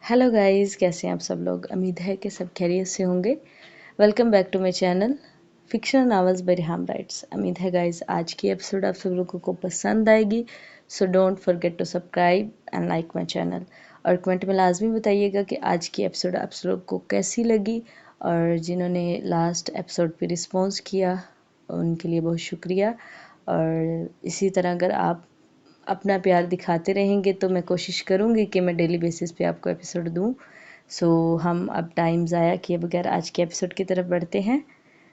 Hello guys, कैसे हैं आप सब लोग। उम्मीद है कि सब खैरियत से होंगे। Welcome back to my channel fictional novels by Riham writes. उम्मीद है गाइस आज की एपिसोड आप सब लोगों को पसंद आएगी। So don't forget to subscribe and like my channel. और कमेंट में लाजमी बताइएगा कि आज की एपिसोड आप सब लोग को कैसी लगी। और जिन्होंने लास्ट एपिसोड पे रिस्पॉन्स किया उनके लिए बहुत शुक्रिया। और इसी तरह अगर आप अपना प्यार दिखाते रहेंगे तो मैं कोशिश करूँगी कि मैं डेली बेसिस पे आपको एपिसोड दूँ। सो हम अब टाइम ज़ाया किए बगैर आज के एपिसोड की तरफ बढ़ते हैं।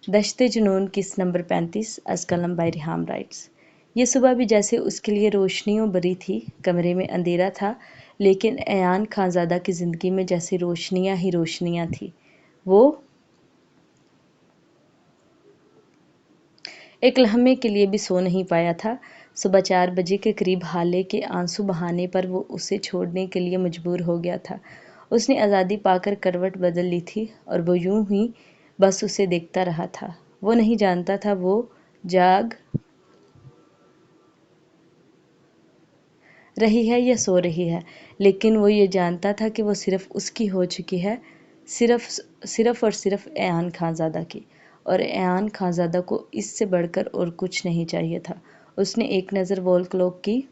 दश्ते जुनून किस नंबर 35 अज़ कलम बाय रिहाम राइट्स। ये सुबह भी जैसे उसके लिए रोशनियों भरी थी। कमरे में अंधेरा था लेकिन अयान खानज़ादा की ज़िंदगी में जैसे रोशनियाँ ही रोशनियाँ थी। वो एक लम्हे के लिए भी सो नहीं पाया था। सुबह 4 बजे के करीब हाले के आंसू बहाने पर वो उसे छोड़ने के लिए मजबूर हो गया था। उसने आज़ादी पाकर करवट बदल ली थी और वो यूं ही बस उसे देखता रहा था। वो नहीं जानता था वो जाग रही है या सो रही है, लेकिन वो ये जानता था कि वो सिर्फ उसकी हो चुकी है, सिर्फ सिर्फ और सिर्फ ऐयान खानज़ादा की। और ऐयान खानज़ादा को इससे बढ़कर और कुछ नहीं चाहिए था। उसने एक नज़र वॉल क्लॉक की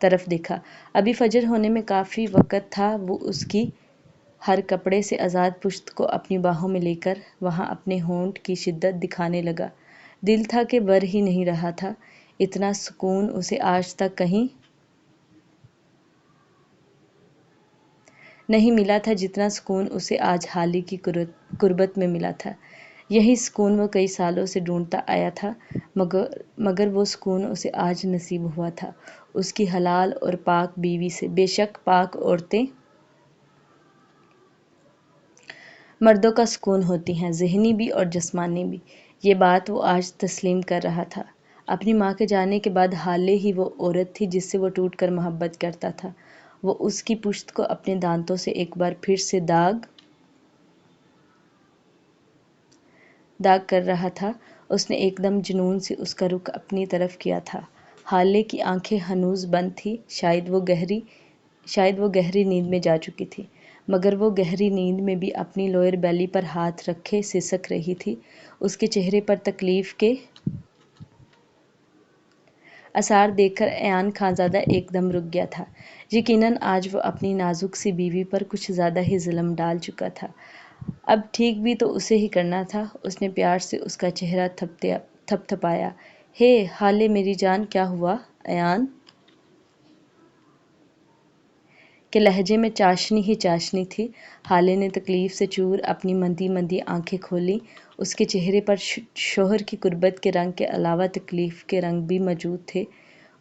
तरफ देखा। अभी फजर होने में काफ़ी वक़्त था। वो उसकी हर कपड़े से आज़ाद पुश्त को अपनी बाहों में लेकर वहाँ अपने होंठ की शिद्दत दिखाने लगा। दिल था कि बर ही नहीं रहा था। इतना सुकून उसे आज तक कहीं नहीं मिला था जितना सुकून उसे आज हाली की कुर्बत में मिला था। यही सुकून वो कई सालों से ढूंढता आया था, मगर वो सुकून उसे आज नसीब हुआ था, उसकी हलाल और पाक बीवी से। बेशक पाक औरतें मर्दों का सुकून होती हैं, ज़हनी भी और जिस्मानी भी। ये बात वो आज तस्लीम कर रहा था। अपनी माँ के जाने के बाद हाले ही वो औरत थी जिससे वो टूट कर मोहब्बत करता था। वो उसकी पुश्त को अपने दांतों से एक बार फिर से दाग दाग कर रहा था। उसने एकदम जुनून से उसका रुख अपनी तरफ किया था। हाले की आंखें हनूज बंद थी। शायद वो गहरी नींद में जा चुकी थी, मगर वो गहरी नींद में भी अपनी लोअर बेली पर हाथ रखे सिसक रही थी। उसके चेहरे पर तकलीफ के आसार देखकर ऐयान खानज़ादा एकदम रुक गया था। यकीनन आज वो अपनी नाजुक सी बीवी पर कुछ ज़्यादा ही जुल्म डाल चुका था। अब ठीक भी तो उसे ही करना था। उसने प्यार से उसका चेहरा थपथपाया। हे हाले मेरी जान, क्या हुआ? ऐयान के लहजे में चाशनी ही चाशनी थी। हाले ने तकलीफ से चूर अपनी मंदी मंदी आंखें खोली। उसके चेहरे पर शोहर की कुर्बत के रंग के अलावा तकलीफ के रंग भी मौजूद थे।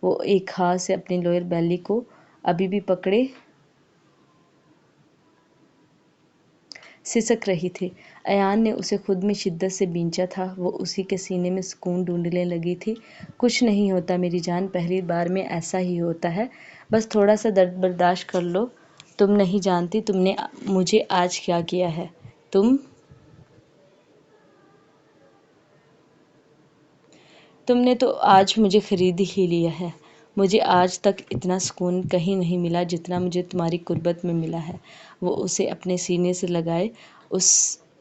वो एक हाथ से अपनी लोअर बेली को अभी भी पकड़े सिसक रही थी। ऐयान ने उसे खुद में शिद्दत से खींचा था। वो उसी के सीने में सुकून ढूंढने लगी थी। कुछ नहीं होता मेरी जान, पहली बार में ऐसा ही होता है। बस थोड़ा सा दर्द बर्दाश्त कर लो। तुम नहीं जानती तुमने मुझे आज क्या किया है। तुमने तो आज मुझे खरीद ही लिया है। मुझे आज तक इतना सुकून कहीं नहीं मिला जितना मुझे तुम्हारी कुर्बत में मिला है। वो उसे अपने सीने से लगाए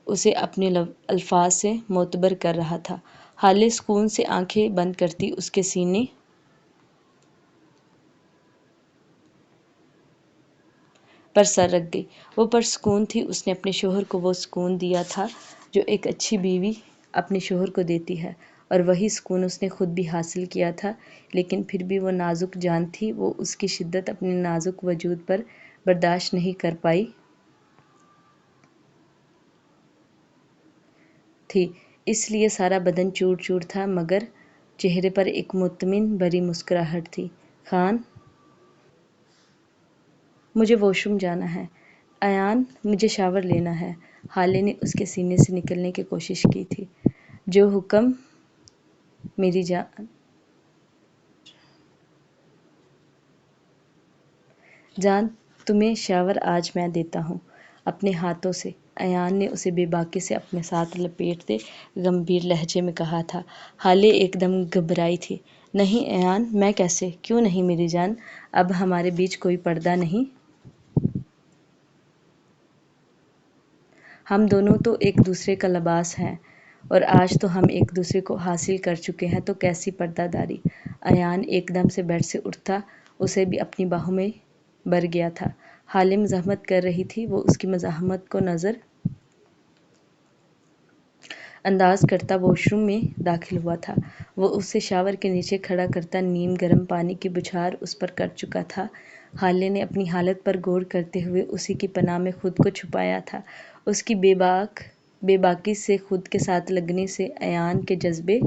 उसे अपने अल्फाज से मोतबर कर रहा था। हाले सुकून से आंखें बंद करती उसके सीने पर सर रख गई। वो परसकून थी। उसने अपने शोहर को वो सुकून दिया था जो एक अच्छी बीवी अपने शोहर को देती है, और वही सुकून उसने खुद भी हासिल किया था। लेकिन फिर भी वो नाजुक जान थी। वो उसकी शिद्दत अपने नाजुक वजूद पर बर्दाश्त नहीं कर पाई थी, इसलिए सारा बदन चूर चूर था, मगर चेहरे पर एक मुतमिन भरी मुस्कुराहट थी। खान, मुझे वॉशरूम जाना है। अयान, मुझे शावर लेना है। हाले ने उसके सीने से निकलने की कोशिश की थी। जो हुक्म मेरी जान, तुम्हें शावर आज मैं देता हूँ अपने हाथों से। ایان نے اسے بے باکی سے اپنے ساتھ لپیٹتے گمبھیر لہجے میں کہا تھا۔ ہالے ایک دم گھبرائی تھی۔ نہیں ایان، میں کیسے؟ کیوں نہیں میری جان؟ اب ہمارے بیچ کوئی پردہ نہیں۔ ہم دونوں تو ایک دوسرے کا لباس ہیں، اور آج تو ہم ایک دوسرے کو حاصل کر چکے ہیں، تو کیسی پردہ داری؟ ایان ایک دم سے بیڈ سے اٹھتا، اسے بھی اپنی باہوں میں بھر گیا تھا۔ ہالے مزاحمت کر رہی تھی، وہ اس کی مزاحمت کو نظر انداز کرتا واش روم میں داخل ہوا تھا۔ وہ اسے شاور کے نیچے کھڑا کرتا نیم گرم پانی کی بچھار اس پر کر چکا تھا۔ ہالے نے اپنی حالت پر غور کرتے ہوئے اسی کی پناہ میں خود کو چھپایا تھا۔ اس کی بے باکی سے خود کے ساتھ لگنے سے ایان کے جذبے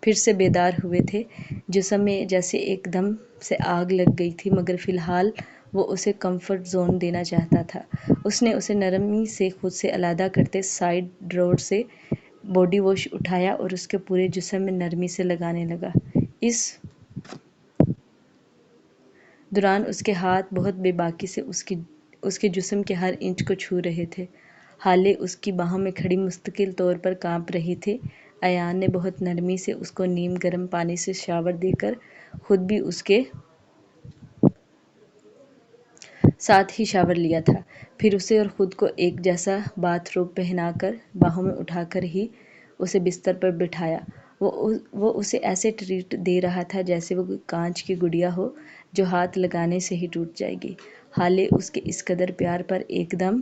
پھر سے بیدار ہوئے تھے۔ جسم میں جیسے ایک دم سے آگ لگ گئی تھی، مگر فی الحال وہ اسے کمفرٹ زون دینا چاہتا تھا۔ اس نے اسے نرمی سے خود سے علیحدہ کرتے سائیڈ ڈرور سے باڈی واش اٹھایا اور اس کے پورے جسم میں نرمی سے لگانے لگا۔ اس دوران اس کے ہاتھ بہت بے باکی سے اس کے جسم کے ہر انچ کو چھو رہے تھے۔ ہالے اس کی باہوں میں کھڑی مستقل طور پر کانپ رہی تھی۔ ایان نے بہت نرمی سے اس کو نیم گرم پانی سے شاور دے کر خود بھی اس کے ساتھ ہی شاور لیا تھا۔ پھر اسے اور خود کو ایک جیسا باتھ روب پہنا کر باہوں میں اٹھا کر ہی اسے بستر پر بٹھایا۔ وہ اسے ایسے ٹریٹ دے رہا تھا جیسے وہ کوئی کانچ کی گڑیا ہو جو ہاتھ لگانے سے ہی ٹوٹ جائے گی۔ ہالے اس کے اس قدر پیار پر ایک دم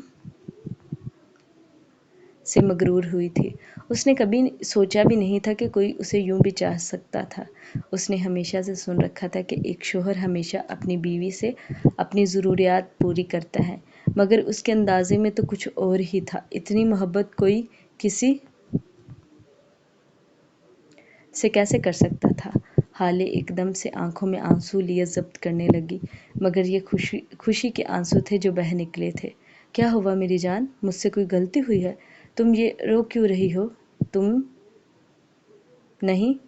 سے مغرور ہوئی تھی۔ اس نے کبھی سوچا بھی نہیں تھا کہ کوئی اسے یوں بھی چاہ سکتا تھا۔ اس نے ہمیشہ سے سن رکھا تھا کہ ایک شوہر ہمیشہ اپنی بیوی سے اپنی ضروریات پوری کرتا ہے، مگر اس کے اندازے میں تو کچھ اور ہی تھا۔ اتنی محبت کوئی کسی سے کیسے کر سکتا تھا؟ ہالے ایک دم سے آنکھوں میں آنسو لیے ضبط کرنے لگی، مگر یہ خوشی کے آنسو تھے جو بہہ نکلے تھے۔ کیا ہوا میری جان؟ مجھ سے کوئی غلطی ہوئی ہے؟ تم یہ رو کیوں رہی ہو؟ تم نہیں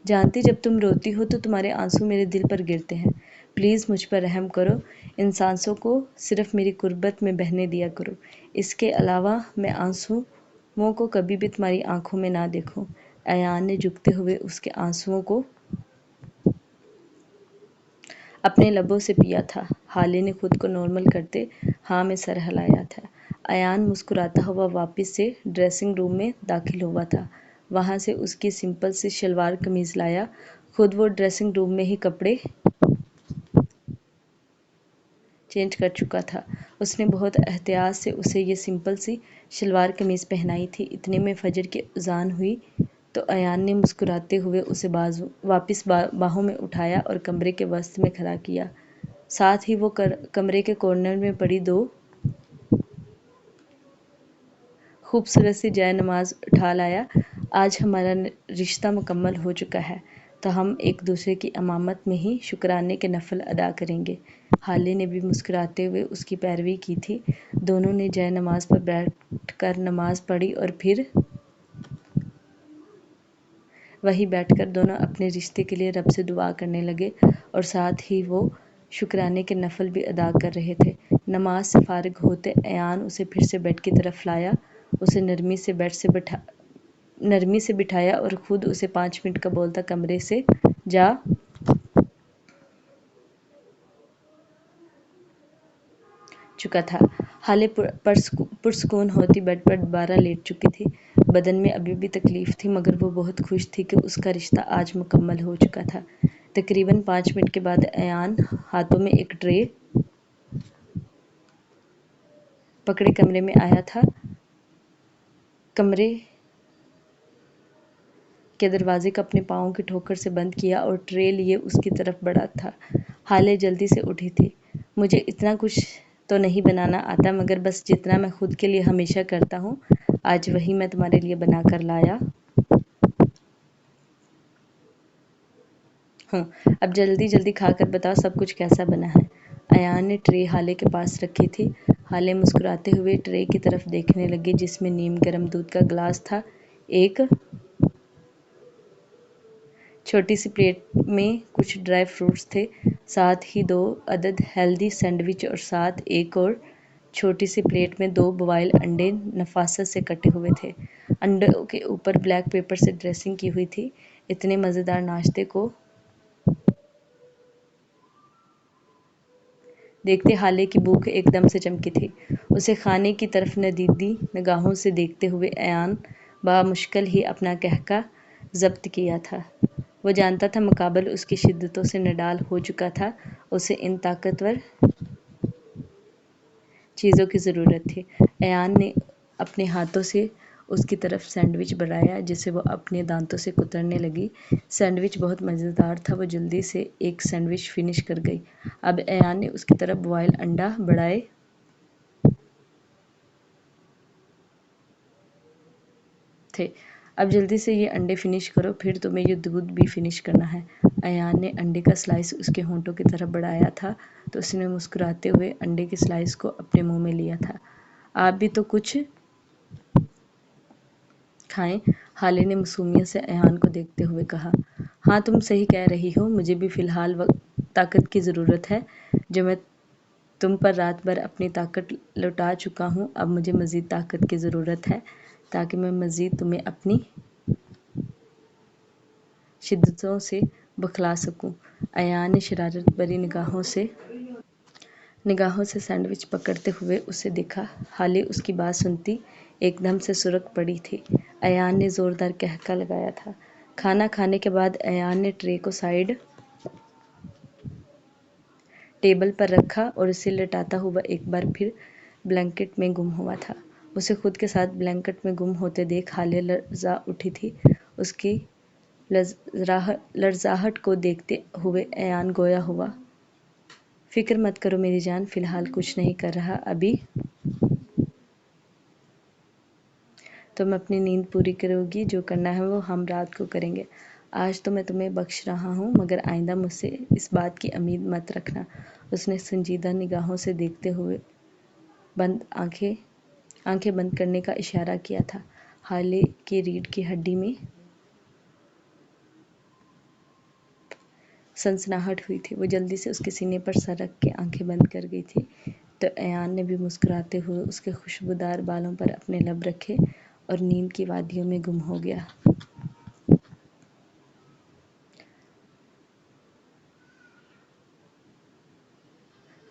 جانتی جب تم روتی ہو تو تمہارے آنسو میرے دل پر گرتے ہیں۔ پلیز مجھ پر رحم کرو، ان سانسوں کو صرف میری قربت میں بہنے دیا کرو۔ اس کے علاوہ میں آنسوؤں کو کبھی بھی تمہاری آنکھوں میں نہ دیکھوں۔ ایان نے جھکتے ہوئے اس کے آنسوؤں کو اپنے لبوں سے پیا تھا۔ ہالے نے خود کو نارمل کرتے ہاں میں سر ہلایا تھا۔ ایان مسکراتا ہوا واپس سے ڈریسنگ روم میں داخل ہوا تھا۔ وہاں سے اس کی سمپل سی شلوار قمیض لایا۔ خود وہ ڈریسنگ روم میں ہی کپڑے چینج کر چکا تھا۔ اس نے بہت احتیاط سے اسے یہ سمپل سی شلوار قمیض پہنائی تھی۔ اتنے میں فجر کی اذان ہوئی تو ایان نے مسکراتے ہوئے اسے واپس باہوں میں اٹھایا اور کمرے کے وسط میں کھڑا کیا۔ ساتھ ہی وہ کمرے کے کارنر میں پڑی دو خوبصورت سی جائے نماز اٹھا لایا۔ آج ہمارا رشتہ مکمل ہو چکا ہے، تو ہم ایک دوسرے کی امامت میں ہی شکرانے کے نفل ادا کریں گے۔ ہالے نے بھی مسکراتے ہوئے اس کی پیروی کی تھی۔ دونوں نے جائے نماز پر بیٹھ کر نماز پڑھی اور پھر وہیں بیٹھ کر دونوں اپنے رشتے کے لیے رب سے دعا کرنے لگے اور ساتھ ہی وہ شکرانے کے نفل بھی ادا کر رہے تھے۔ نماز سے فارغ ہوتے ایان اسے پھر سے بیڈ کی طرف لایا، اسے نرمی سے بٹھایا اور خود اسے 5 منٹ کا بولتا کمرے سے جا چکا تھا۔ ہالے پرسکون ہوتی بیڈ پر دوبارہ لیٹ چکی تھی۔ بدن میں ابھی بھی تکلیف تھی، مگر وہ بہت خوش تھی کہ اس کا رشتہ آج مکمل ہو چکا تھا۔ تقریباً 5 منٹ کے بعد ایان ہاتھوں میں ایک ٹرے پکڑے کمرے میں آیا تھا۔ کمرے کے دروازے کو اپنے پاؤں کی ٹھوکر سے بند کیا اور ٹرے لیے اس کی طرف بڑھا تھا۔ ہالے جلدی سے اٹھی تھی۔ مجھے اتنا کچھ تو نہیں بنانا آتا، مگر بس جتنا میں خود کے لیے ہمیشہ کرتا ہوں، آج وہی میں تمہارے لیے بنا کر لایا ہوں۔ اب جلدی کھا کر بتاؤ سب کچھ کیسا بنا ہے؟ ایان نے ٹرے ہالے کے پاس رکھی تھی۔ ہالے مسکراتے ہوئے ٹرے کی طرف دیکھنے لگے جس میں نیم گرم دودھ کا گلاس تھا۔ ایک چھوٹی سی پلیٹ میں کچھ ڈرائی فروٹس تھے۔ साथ ही 2 अदद हेल्दी सैंडविच और साथ एक और छोटी सी प्लेट में 2 बॉयल अंडे नफासत से कटे हुए थे। अंडों के ऊपर ब्लैक पेपर से ड्रेसिंग की हुई थी। इतने मज़ेदार नाश्ते को देखते हाले की भूख एकदम से चमकी थी। उसे खाने की तरफ नदीदी निगाहों से देखते हुए अयान बामुश्किल ही अपना कहका ज़ब्त किया था। वो जानता था मुकाबल उसकी शिद्दतों से निडाल हो चुका था। उसे इन ताकतवर चीज़ों की ज़रूरत थी। अयान ने अपने हाथों से उसकी तरफ सैंडविच बढ़ाया जिसे वो अपने दांतों से कुतरने लगी। सैंडविच बहुत मज़ेदार था। वो जल्दी से एक सैंडविच फिनिश कर गई। अब अयान ने उसकी तरफ बॉयल अंडा बढ़ाए थे। अब जल्दी से ये अंडे फिनिश करो, फिर तुम्हें ये दूध भी फिनिश करना है। अयान ने अंडे का स्लाइस उसके होंठों की तरफ बढ़ाया था तो उसने मुस्कुराते हुए अंडे के स्लाइस को अपने मुंह में लिया था। आप भी तो कुछ खाएं, हाले ने मासूमियत से अयान को देखते हुए कहा। हाँ, तुम सही कह रही हो, मुझे भी फ़िलहाल ताकत की ज़रूरत है। जो मैं तुम पर रात भर अपनी ताकत लौटा चुका हूँ, अब मुझे मज़ीद ताकत की ज़रूरत है ताकि मैं मज़ीद तुम्हें अपनी शिद्दतों से बौखला सकूं। अयान ने शरारत भरी निगाहों से सैंडविच पकड़ते हुए उसे देखा। हाले उसकी बात सुनती एकदम से सुर्ख पड़ी थी। अयान ने ज़ोरदार कहका लगाया था। खाना खाने के बाद अयान ने ट्रे को साइड टेबल पर रखा और उसे लटाता हुआ एक बार फिर ब्लैंकेट में गुम हुआ था। उसे खुद के साथ ब्लैंकेट में गुम होते देख हाले लर्जा उठी थी। उसकी लर्जाहट को देखते हुए अयान गोया हुआ। फिक्र मत करो मेरी जान, फ़िलहाल कुछ नहीं कर रहा। अभी तुम अपनी नींद पूरी करोगी, जो करना है वो हम रात को करेंगे। आज तो मैं तुम्हें बख्श रहा हूँ, मगर आइंदा मुझसे इस बात की उम्मीद मत रखना। उसने संजीदा निगाहों से देखते हुए आंखें बंद करने का इशारा किया था। हाले की रीढ़ की हड्डी में सनसनाहट हुई थी। वो जल्दी से उसके सीने पर सर रख के आंखें बंद कर गई थी तो अयान ने भी मुस्कुराते हुए उसके खुशबूदार बालों पर अपने लब रखे और नींद की वादियों में गुम हो गया।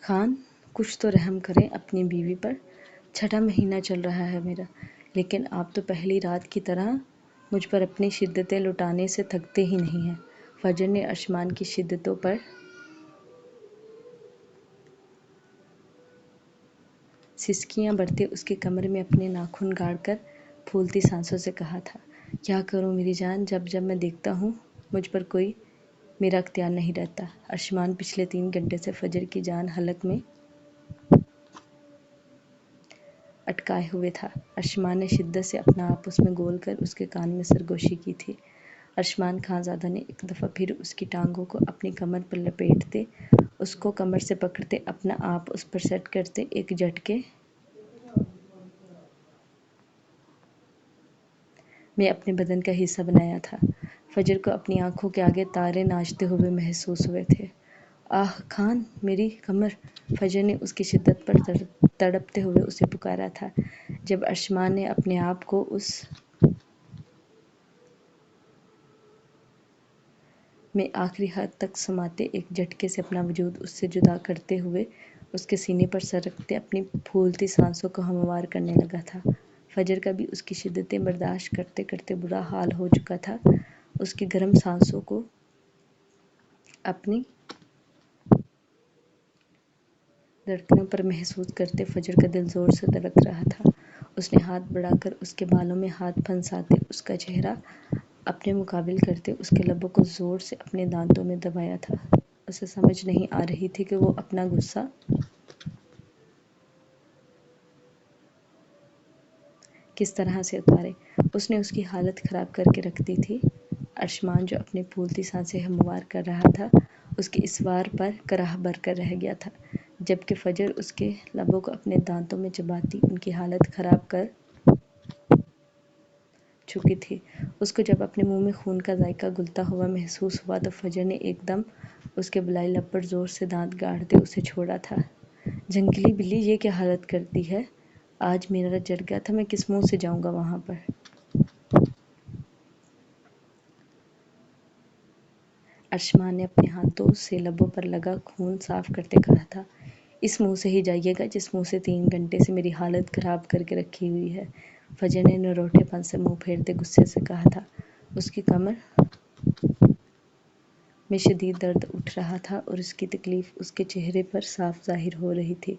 खान, कुछ तो रहम करें अपनी बीवी पर। छठा महीना चल रहा है मेरा, लेकिन आप तो पहली रात की तरह मुझ पर अपनी शिद्दतें लुटाने से थकते ही नहीं हैं। फजर ने आसमान की शिद्दतों पर सिसकियां भरते उसके कमर में अपने नाखून गाड़कर फूलती सांसों से कहा था। क्या करूं मेरी जान, जब जब मैं देखता हूं मुझ पर कोई मेरा अख्तियार नहीं रहता। आसमान पिछले 3 घंटे से फजर की जान हलक में अटकाए हुए था। आसमान ने शिद्दत से अपना आप उसमें गोल कर उसके कान में सरगोशी की थी। आसमान खानज़ादा ने एक दफ़ा फिर उसकी टांगों को अपनी कमर पर लपेटते, उसको कमर से पकड़ते, अपना आप उस पर सेट करते एक झटके में अपने बदन का हिस्सा बनाया था। फजर को अपनी आंखों के आगे तारे नाचते हुए महसूस हुए थे। आह खान, मेरी कमर! फजर ने उसकी शिद्दत पर तड़पते हुए उसे पुकारा था। जब आसमान ने अपने आप को उस में आखिरी हद तक समाते एक झटके से अपना वजूद उससे जुदा करते हुए उसके सीने पर सर रखते अपनी फूलती सांसों को हमवार करने लगा था। फजर का भी उसकी शिद्दतें बर्दाश्त करते करते बुरा हाल हो चुका था। उसकी गर्म सांसों को अपनी धड़कनों पर महसूस करते फजर का दिल जोर से धड़क रहा था। उसने हाथ बढ़ाकर उसके बालों में हाथ फंसाते उसका चेहरा अपने मुकाबिल करते उसके लबों को जोर से अपने दांतों में दबाया था। उसे समझ नहीं आ रही थी कि वो अपना गुस्सा किस तरह से उतारे। उसने उसकी हालत खराब करके रख दी थी। आसमान जो अपनी फूलती सांसें हमवार कर रहा था, उसके इस वार पर कराह भरकर रह गया था, जबकि फजर उसके लबों को अपने दांतों में चबाती उनकी हालत खराब कर चुकी थी। उसको जब अपने मुंह में खून का जायका घुलता हुआ महसूस हुआ तो फजर ने एकदम उसके बुलाई लब पर जोर से दांत गाड़ते उसे छोड़ा था। जंगली बिल्ली, ये क्या हालत करती है? आज मेरा जर गया था, मैं किस मुंह से जाऊंगा वहां पर। अर्शमान ने अपने हाथों से लबों पर लगा खून साफ करते कहा था, इस मुंह से ही जाइएगा जिस मुंह से 3 घंटे से मेरी हालत खराब करके रखी हुई है। फजर ने नरोटेपन से मुंह फेरते गुस्से से कहा था। उसकी कमर में शदीद दर्द उठ रहा था और उसकी तकलीफ उसके चेहरे पर साफ जाहिर हो रही थी।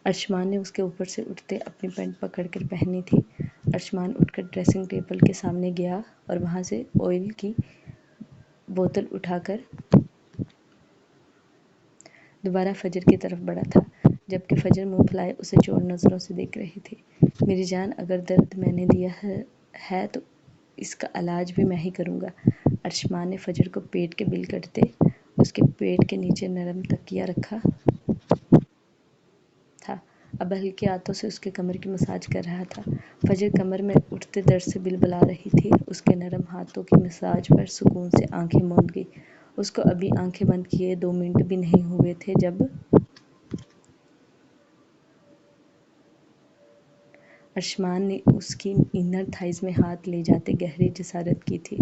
अर्शमान ने उसके ऊपर से उठते अपनी पैंट पकड़ कर पहनी थी। अर्शमान उठकर ड्रेसिंग टेबल के सामने गया और वहां से ऑयल की बोतल उठाकर दोबारा फजर की तरफ बढ़ा था, जबकि फजर मुंह फुलाए उसे चोर नजरों से देख रही थी। मेरी जान, अगर दर्द मैंने दिया है तो इसका इलाज भी मैं ही करूंगा। अर्शमान ने फजर को पेट के बिल कटते उसके पेट के नीचे नरम तकिया रखा था। अब हल्के हाथों से उसके कमर की मसाज कर रहा था। फजर कमर में उठते दर्द से बिलबिला रही थी। उसके नरम हाथों की मसाज पर सुकून से आंखें मूंद गई। उसको अभी आंखें बंद किए 2 मिनट भी नहीं हुए थे जब अर्शमान ने उसकी इनर थाइज में हाथ ले जाते गहरी जसारत की थी।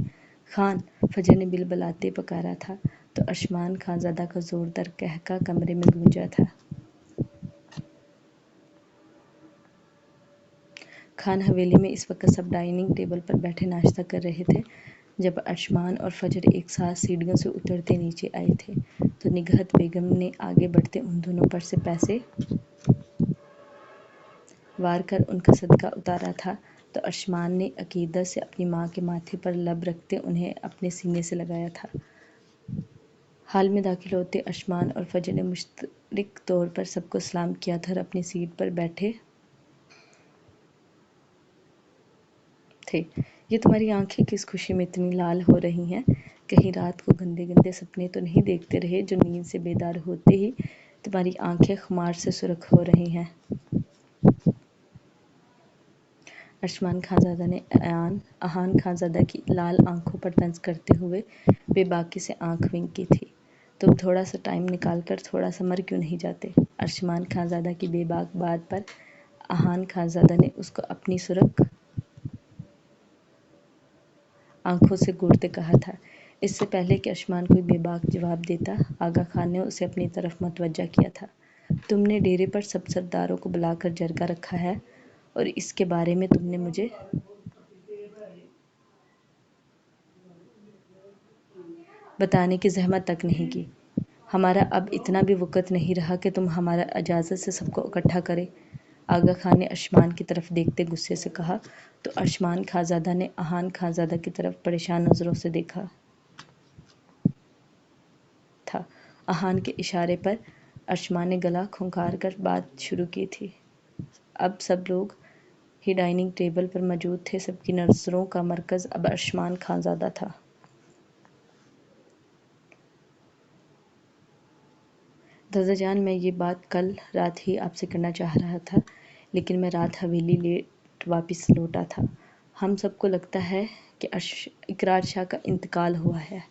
खान, फजर ने बिलबलाते पकारा था तो अर्शमान खानजादा का जोरदार कहका कमरे में गूंजा था। खान हवेली में इस वक्त सब डाइनिंग टेबल पर बैठे नाश्ता कर रहे थे। जब अर्शमान और फजर एक साथ सीढ़ियों से उतरते नीचे आए थे तो निगहत बेगम ने आगे बढ़ते उन दोनों पर से पैसे वार कर उनका सदका उतारा था तो अर्शमान ने अकीदत से अपनी माँ के माथे पर लब रखते उन्हें अपने सीने से लगाया था। हाल में दाखिल होते अर्शमान और फजर ने मुश्तरक तौर पर सबको सलाम किया था और अपनी सीट पर बैठे थे। ये तुम्हारी आंखें किस खुशी में इतनी लाल हो रही हैं? कहीं रात को गंदे गंदे सपने तो नहीं देखते रहे जो नींद से बेदार होते ही तुम्हारी आंखें खुमार से सुर्ख हो रही हैं? अर्शमान खानजादा ने अहान खानजादा की लाल आंखों पर तंज करते हुए बेबाकी से आंख विंक की थी। तुम थोड़ा सा टाइम निकाल कर थोड़ा सा मर क्यों नहीं जाते? अर्शमान खानजादा की बेबाक बात पर अहान खानजादा ने उसको अपनी सुर्ख आंखों से घूरते कहा था। इससे पहले कि अर्शमान कोई बेबाक जवाब देता, आगा खान ने उसे अपनी तरफ मुतवज्जा किया था। तुमने डेरे पर सब सरदारों को बुलाकर जरगा रखा है और इसके बारे में तुमने मुझे बताने की जहमत तक नहीं की। हमारा अब इतना भी वक़्त नहीं रहा कि तुम हमारा इजाज़त से सबको इकट्ठा करे। आगा खान ने अर्शमान की तरफ देखते गुस्से से कहा तो अर्शमान खानजादा ने अहान खानजादा की तरफ परेशान नज़रों से देखा था। अहान के इशारे पर अर्शमान ने गला खुंखार कर बात शुरू की थी। अब सब लोग ही डाइनिंग टेबल पर मौजूद थे। सबकी नज़रों का मरकज़ अब अर्शमान खानजादा था। दादा जान, मैं ये बात कल रात ही आपसे करना चाह रहा था, लेकिन मैं रात हवेली लेट वापस लौटा था। हम सबको लगता है कि इकरार शाह का इंतकाल हुआ है,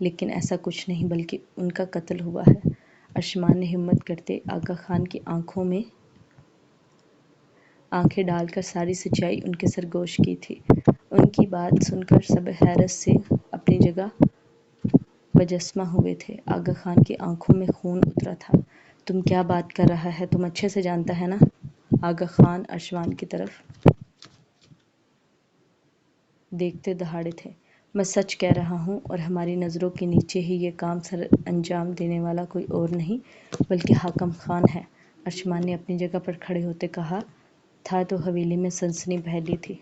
लेकिन ऐसा कुछ नहीं बल्कि उनका कत्ल हुआ है। अर्शमान ने हिम्मत करते आगा खान की आंखों में आंखें डालकर सारी सच्चाई उनके सरगोश की थी। उनकी बात सुनकर सब हैरत से अपनी जगह बजस्मा हुए थे। आगा खान की आंखों में खून उतरा था। तुम क्या बात कर रहा है? तुम अच्छे से जानता है ना? आगा खान अर्शमान की तरफ देखते दहाड़े थे। मैं सच कह रहा हूँ और हमारी नज़रों के नीचे ही ये काम सर अंजाम देने वाला कोई और नहीं बल्कि हाकम खान है। अर्शमान ने अपनी जगह पर खड़े होते कहा था तो हवेली में सनसनी फैली थी।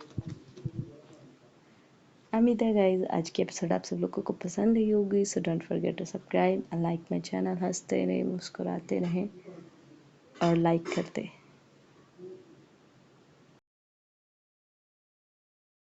उम्मीद है गाइस आज की एपिसोड आप सब लोगों को पसंद आई होगी। So don't forget to subscribe and like my channel. हंसते रहें, मुस्कुराते रहें और लाइक करते